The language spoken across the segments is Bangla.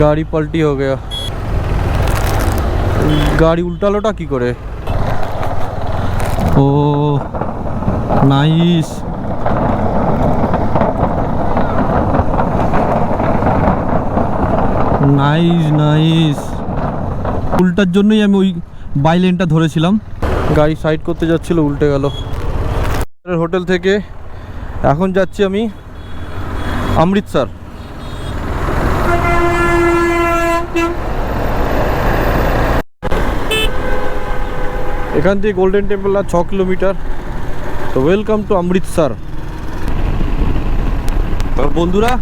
गाड़ी पलटी हो गया। गाड़ी उल्टा लोटा की करे। Oh nice. Nice nice. উল্টার জন্যই আমি ওই বাই লেনটা ধরেছিলাম। গাড়ি সাইড করতে যাচ্ছিল, উল্টে গেল। হোটেল থেকে এখন যাচ্ছি আমি অমৃতসর। এখান থেকে গোল্ডেন টেম্পল আর 6 কিলোমিটার। তো ওয়েলকাম টু অমৃতসর। বন্ধুরা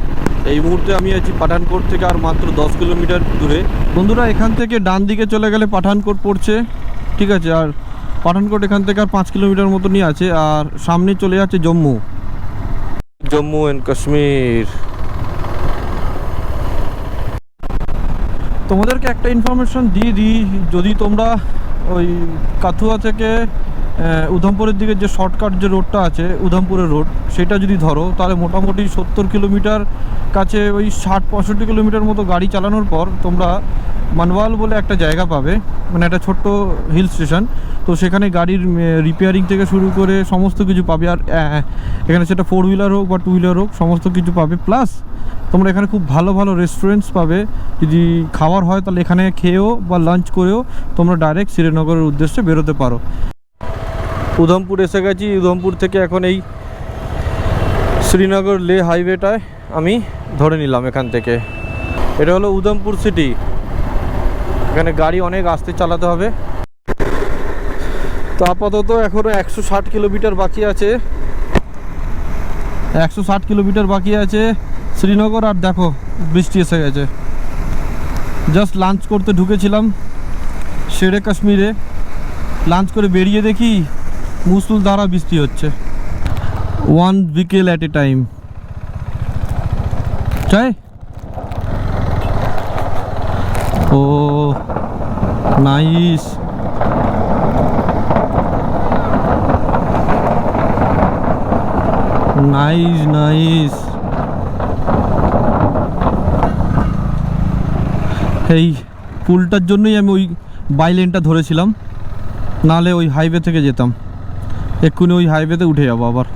এই মুহূর্তে আমি আছি পাঠানকোট থেকে আর মাত্র 10 কিলোমিটার দূরে। বন্ধুরা এখান থেকে ডান দিকে চলে গেলে পাঠানকোট পড়ছে, ঠিক আছে। আর পাঠানকোট এখান থেকে আর 5 কিলোমিটার মতনই আছে। আর সামনে চলে যাচ্ছে জম্মু, জম্মু অ্যান্ড কাশ্মীর। তোমাদেরকে একটা ইনফরমেশন দিয়ে দিই, যদি তোমরা ওই কাথুয়া থেকে উধমপুরের দিকে যে শর্টকাট যে রোডটা আছে উধমপুরের রোড, সেটা যদি ধরো তাহলে মোটামুটি 70 কিলোমিটার কাছে ওই 60-65 কিলোমিটার মতো গাড়ি চালানোর পর তোমরা মানওয়াল বলে একটা জায়গা পাবে, মানে একটা ছোট্ট হিল স্টেশন। তো সেখানে গাড়ির রিপেয়ারিং থেকে শুরু করে সমস্ত কিছু পাবে। আর এখানে সেটা 4 হুইলার হোক বা 2 হুইলার হোক সমস্ত কিছু পাবে। প্লাস তোমরা এখানে খুব ভালো ভালো রেস্টুরেন্টস পাবে। যদি খাওয়ার হয় তাহলে এখানে খেয়েও বা লাঞ্চ করেও তোমরা ডাইরেক্ট শ্রীনগরের উদ্দেশ্যে বেরোতে পারো। উধমপুর এসে গেছি। উধমপুর থেকে এখন এই শ্রীনগর লে হাইওয়েটায় আমি ধরে নিলাম এখান থেকে। এটা হলো উধমপুর সিটি। এখানে গাড়ি অনেক আস্তে চালাতে হবে। তো আপাতত এখনও 160 কিলোমিটার বাকি আছে। 160 কিলোমিটার বাকি আছে শ্রীনগর। আর দেখো বৃষ্টি এসে গেছে। জাস্ট লাঞ্চ করতে ঢুকেছিলাম শেরে কাশ্মীরে। লাঞ্চ করে বেরিয়ে দেখি মুষলধারা বৃষ্টি হচ্ছে। 1 vehicle at a time। চাই ও নাইস। Nice nice. এই পুলটার জন্যই আমি ওই বাই লেনটা ধরেছিলাম, নাহলে ওই হাইওয়ে থেকে যেতাম। এক্ষুনি ওই হাইওয়েতে উঠে যাবো আবার।